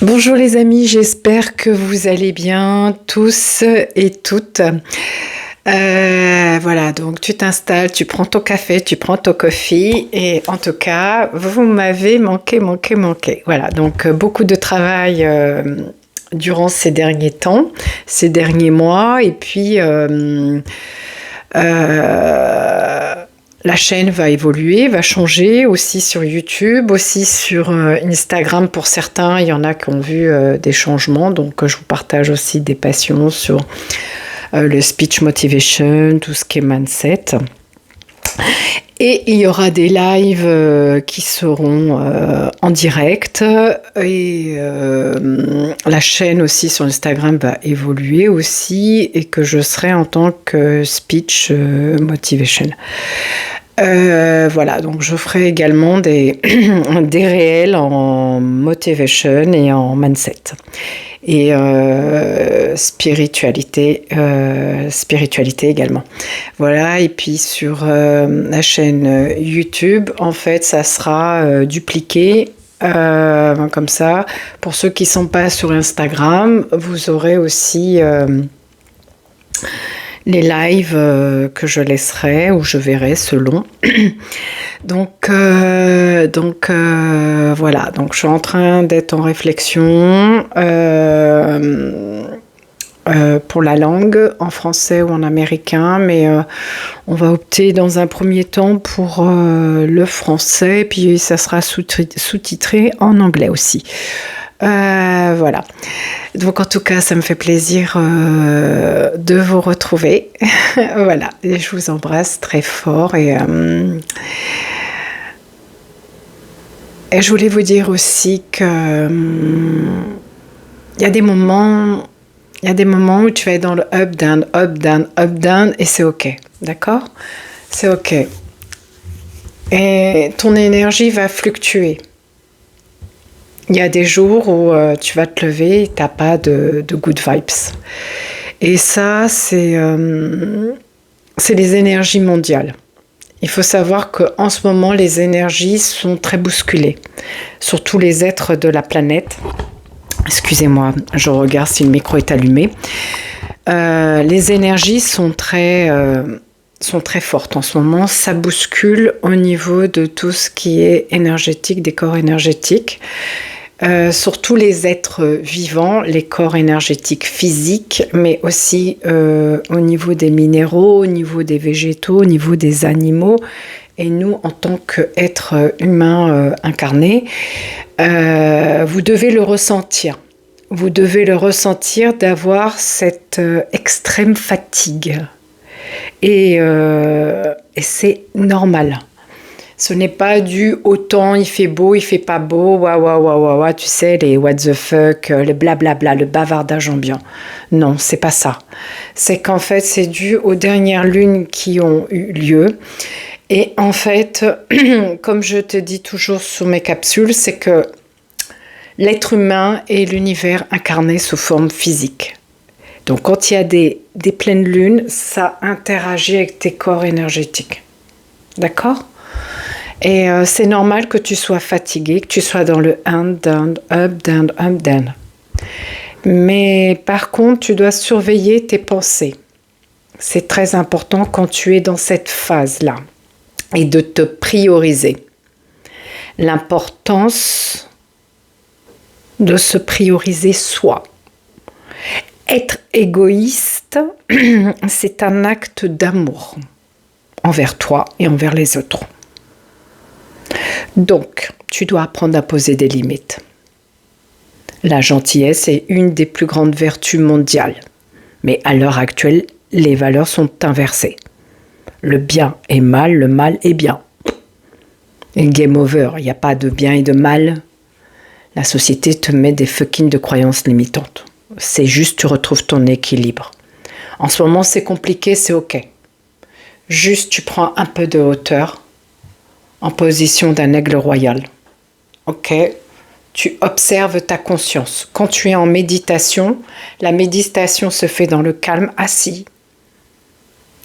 Bonjour les amis, j'espère que vous allez bien tous et toutes. Voilà, donc tu t'installes, tu prends ton café, tu prends ton coffee et en tout cas, vous m'avez manqué. Voilà, donc beaucoup de travail durant ces derniers temps, ces derniers mois et puis la chaîne va évoluer, va changer aussi sur YouTube, aussi sur Instagram pour certains. Il y en a qui ont vu des changements, donc je vous partage aussi des passions sur le speech motivation, tout ce qui est mindset. Et il y aura des lives qui seront en direct et la chaîne aussi sur Instagram va évoluer aussi et que je serai en tant que speech motivation. Voilà, donc je ferai également des réels en motivation et en mindset et spiritualité également. Voilà, et puis sur la chaîne YouTube, en fait, ça sera dupliqué. Comme ça, pour ceux qui ne sont pas sur Instagram, vous aurez aussi les lives que je laisserai ou je verrai selon. Donc voilà, donc je suis en train d'être en réflexion pour la langue, en français ou en américain, mais on va opter dans un premier temps pour le français, puis ça sera sous-titré en anglais aussi. Voilà. Donc en tout cas, ça me fait plaisir de vous retrouver. Voilà, et je vous embrasse très fort et je voulais vous dire aussi que il y a des moments où tu vas être dans le up, down, et c'est ok, d'accord? C'est ok. Et ton énergie va fluctuer. Il y a des jours où tu vas te lever et tu n'as pas de good vibes. Et ça, c'est les énergies mondiales. Il faut savoir qu'en ce moment, les énergies sont très bousculées. Surtout les êtres de la planète. Excusez-moi, je regarde si le micro est allumé. Les énergies sont très fortes en ce moment. Ça bouscule au niveau de tout ce qui est énergétique, des corps énergétiques. Surtout les êtres vivants, les corps énergétiques physiques, mais aussi au niveau des minéraux, au niveau des végétaux, au niveau des animaux. Et nous, en tant qu'êtres humains incarnés, vous devez le ressentir. Vous devez le ressentir d'avoir cette extrême fatigue. Et c'est normal. Ce n'est pas dû au temps, il fait beau, il fait pas beau, waouh, tu sais, les what the fuck, le blablabla, le bavardage ambiant. Non, c'est pas ça. C'est qu'en fait, c'est dû aux dernières lunes qui ont eu lieu. Et en fait, comme je te dis toujours sur mes capsules, c'est que l'être humain est l'univers incarné sous forme physique. Donc quand il y a des pleines lunes, ça interagit avec tes corps énergétiques. D'accord ? Et c'est normal que tu sois fatigué, que tu sois dans le down, up, down. Mais par contre, tu dois surveiller tes pensées. C'est très important quand tu es dans cette phase-là. Et de te prioriser. L'importance de se prioriser soi. Être égoïste, c'est un acte d'amour envers toi et envers les autres. Donc, tu dois apprendre à poser des limites. La gentillesse est une des plus grandes vertus mondiales. Mais à l'heure actuelle, les valeurs sont inversées. Le bien est mal, le mal est bien. Et game over, il n'y a pas de bien et de mal. La société te met des fucking de croyances limitantes. C'est juste tu retrouves ton équilibre. En ce moment, c'est compliqué, c'est ok. Juste, tu prends un peu de hauteur en position d'un aigle royal. Ok ? Tu observes ta conscience. Quand tu es en méditation, la méditation se fait dans le calme, assis.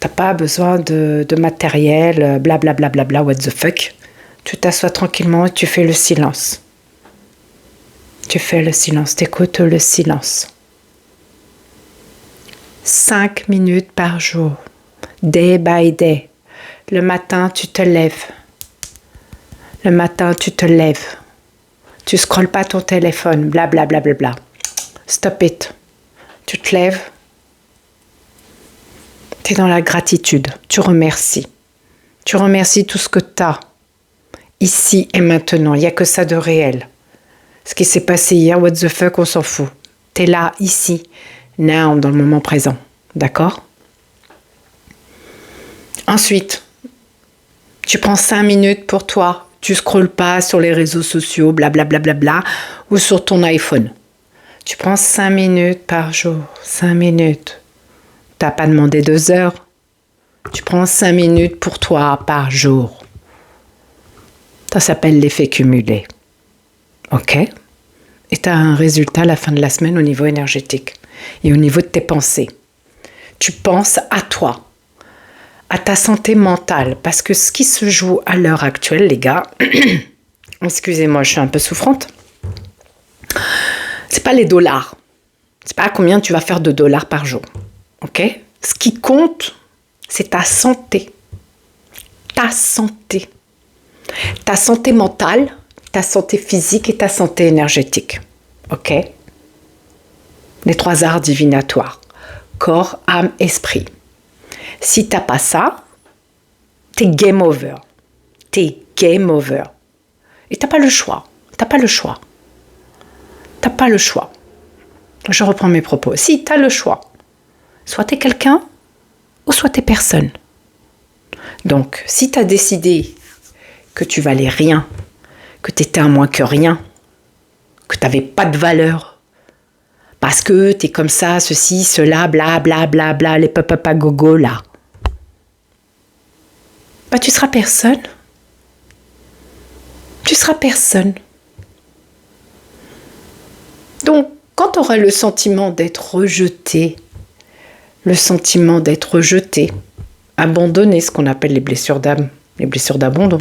Tu n'as pas besoin de matériel, blablabla, what the fuck. Tu t'assois tranquillement et tu fais le silence. Tu fais le silence, t'écoutes le silence. 5 minutes par jour, day by day. Le matin, tu te lèves. Le matin, tu te lèves. Tu scrolles pas ton téléphone, bla bla bla bla bla. Stop it. Tu te lèves. Tu es dans la gratitude. Tu remercies. Tu remercies tout ce que tu as. Ici et maintenant. Il n'y a que ça de réel. Ce qui s'est passé hier, what the fuck, on s'en fout. Tu es là, ici, now, dans le moment présent. D'accord? Ensuite, tu prends 5 minutes pour toi. Tu scrolles pas sur les réseaux sociaux, blablabla, bla, bla, bla, ou sur ton iPhone. Tu prends 5 minutes par jour. 5 minutes. T'as pas demandé 2 heures. Tu prends 5 minutes pour toi par jour. Ça s'appelle l'effet cumulé. Ok? Et tu as un résultat à la fin de la semaine au niveau énergétique et au niveau de tes pensées. Tu penses à toi, à ta santé mentale, parce que ce qui se joue à l'heure actuelle, les gars, excusez-moi, je suis un peu souffrante, c'est pas les dollars, c'est pas combien tu vas faire de dollars par jour, ok? Ce qui compte, c'est ta santé, ta santé mentale, ta santé physique et ta santé énergétique, ok? Les 3 arts divinatoires, corps, âme, esprit. Si t'as pas ça, t'es game over. T'es game over. Et t'as pas le choix. T'as pas le choix. T'as pas le choix. Je reprends mes propos. Si t'as le choix, soit t'es quelqu'un ou soit t'es personne. Donc, si t'as décidé que tu valais rien, que t'étais un moins que rien, que t'avais pas de valeur, parce que t'es comme ça, ceci, cela, bla bla bla bla, les papa gogo là, bah tu seras personne. Tu seras personne. Donc, quand tu auras le sentiment d'être rejeté, abandonné, ce qu'on appelle les blessures d'âme, les blessures d'abandon.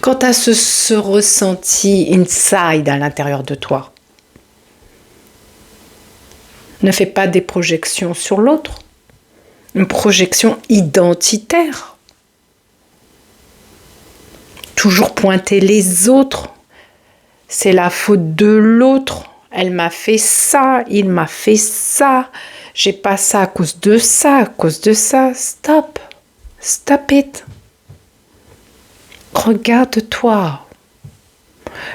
Quand tu as ce ressenti inside à l'intérieur de toi, ne fais pas des projections sur l'autre, une projection identitaire. Toujours pointer les autres. C'est la faute de l'autre. Elle m'a fait ça, il m'a fait ça. J'ai pas ça à cause de ça, à cause de ça. Stop. Stop it. Regarde-toi.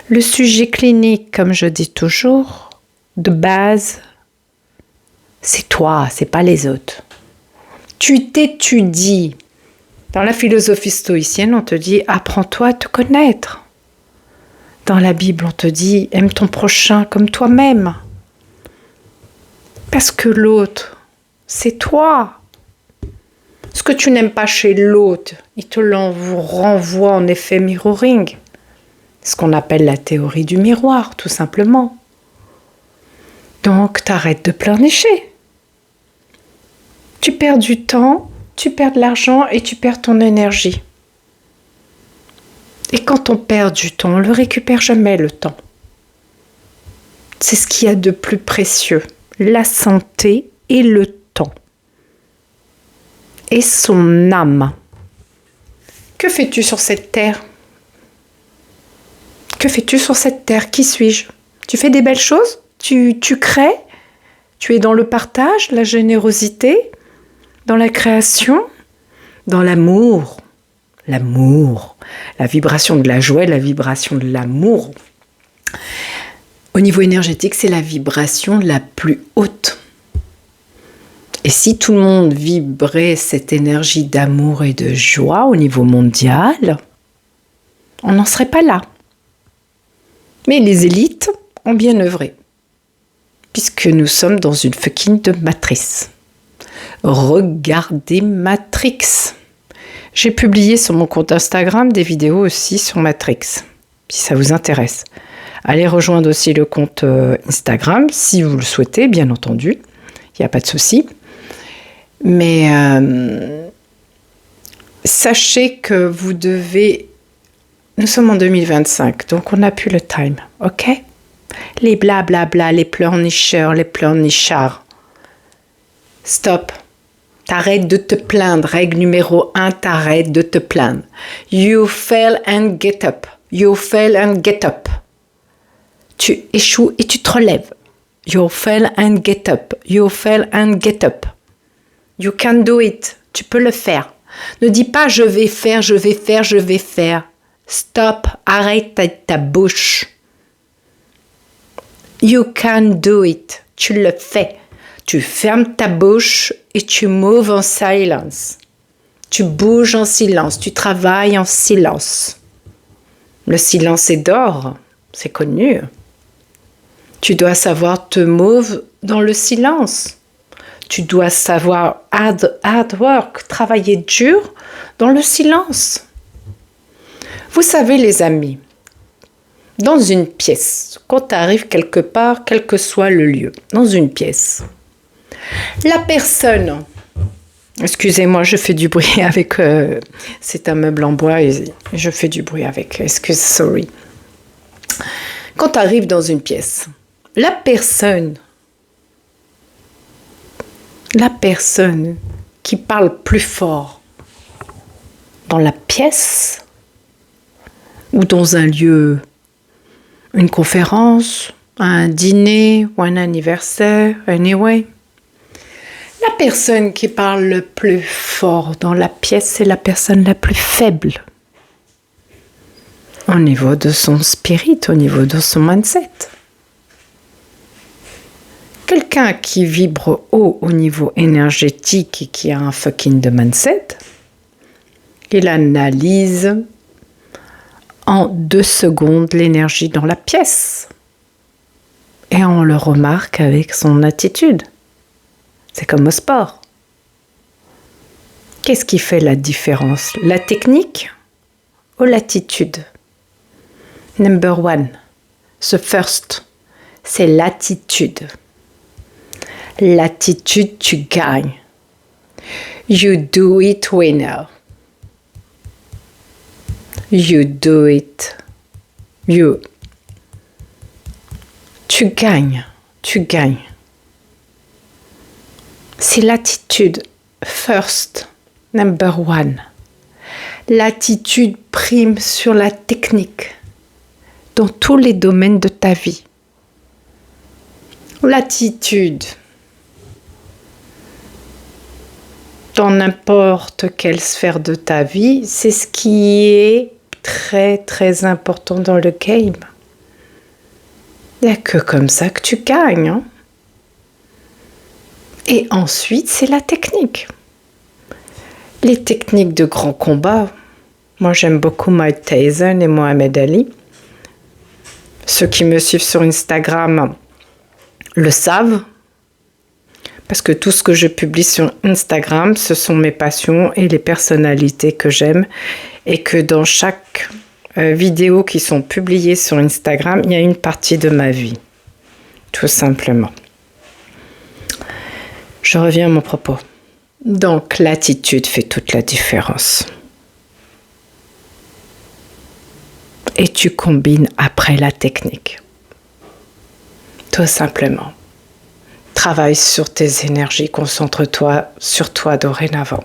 Le sujet clinique, comme je dis toujours, de base, c'est toi, c'est pas les autres. Tu t'étudies. Dans la philosophie stoïcienne, on te dit « apprends-toi à te connaître ». Dans la Bible, on te dit « aime ton prochain comme toi-même ». Parce que l'autre, c'est toi. Ce que tu n'aimes pas chez l'autre, il te renvoie en effet mirroring. Ce qu'on appelle la théorie du miroir, tout simplement. Donc, t'arrêtes de pleurnicher. Tu perds du temps, tu perds de l'argent et tu perds ton énergie. Et quand on perd du temps, on ne le récupère jamais, le temps. C'est ce qu'il y a de plus précieux, la santé et le temps. Et son âme. Que fais-tu sur cette terre? Que fais-tu sur cette terre? Qui suis-je? Tu fais des belles choses? Tu crées? Tu es dans le partage, la générosité? Dans la création, dans l'amour, la vibration de la joie, la vibration de l'amour. Au niveau énergétique, c'est la vibration la plus haute. Et si tout le monde vibrait cette énergie d'amour et de joie au niveau mondial, on n'en serait pas là. Mais les élites ont bien œuvré, puisque nous sommes dans une fucking de matrice. Regardez Matrix. J'ai publié sur mon compte Instagram des vidéos aussi sur Matrix, si ça vous intéresse. Allez rejoindre aussi le compte Instagram, si vous le souhaitez, bien entendu. Il n'y a pas de souci. Mais sachez que vous devez... Nous sommes en 2025, donc on n'a plus le time, ok? Les blablabla, les pleurnicheurs, les pleurnichards. Stop. T'arrêtes de te plaindre. Règle numéro 1, t'arrêtes de te plaindre. You fail and get up. You fail and get up. Tu échoues et tu te relèves. You fail and get up. You fail and get up. You can do it. Tu peux le faire. Ne dis pas je vais faire, je vais faire, je vais faire. Stop. Arrête ta bouche. You can do it. Tu le fais. Tu fermes ta bouche et tu moves en silence. Tu bouges en silence. Tu travailles en silence. Le silence est d'or. C'est connu. Tu dois savoir te move dans le silence. Tu dois savoir hard work, travailler dur dans le silence. Vous savez les amis, dans une pièce, quand tu arrives quelque part, quel que soit le lieu, dans une pièce, la personne, excusez-moi, je fais du bruit avec, c'est un meuble en bois et je fais du bruit avec, sorry. Quand tu arrives dans une pièce, la personne qui parle plus fort dans la pièce ou dans un lieu, une conférence, un dîner ou un anniversaire, anyway. La personne qui parle le plus fort dans la pièce, c'est la personne la plus faible au niveau de son spirit, au niveau de son mindset. Quelqu'un qui vibre haut au niveau énergétique et qui a un fucking de mindset, il analyse en 2 secondes l'énergie dans la pièce. Et on le remarque avec son attitude. C'est comme au sport. Qu'est-ce qui fait la différence? La technique ou l'attitude? Number 1, the first, c'est l'attitude. L'attitude, tu gagnes. You do it, winner. You do it. Tu gagnes. C'est l'attitude. First, number 1. L'attitude prime sur la technique dans tous les domaines de ta vie. L'attitude, dans n'importe quelle sphère de ta vie, c'est ce qui est très très important dans le game. Il n'y a que comme ça que tu gagnes. Hein? Et ensuite, c'est la technique. Les techniques de grand combat. Moi, j'aime beaucoup Mike Tyson et Mohamed Ali. Ceux qui me suivent sur Instagram le savent. Parce que tout ce que je publie sur Instagram, ce sont mes passions et les personnalités que j'aime. Et que dans chaque vidéo qui sont publiées sur Instagram, il y a une partie de ma vie. Tout simplement. Je reviens à mon propos. Donc, l'attitude fait toute la différence. Et tu combines après la technique. Tout simplement. Travaille sur tes énergies, concentre-toi sur toi dorénavant.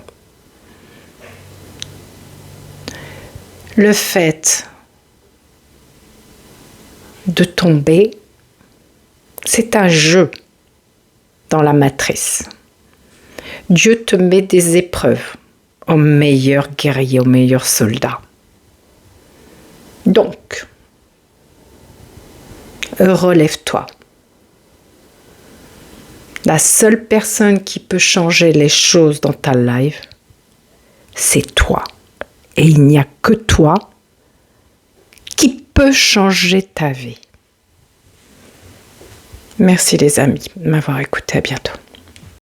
Le fait de tomber, c'est un jeu dans la matrice. Dieu te met des épreuves aux meilleurs guerriers, aux meilleurs soldats. Donc, relève-toi. La seule personne qui peut changer les choses dans ta life, c'est toi. Et il n'y a que toi qui peut changer ta vie. Merci les amis de m'avoir écouté. À bientôt.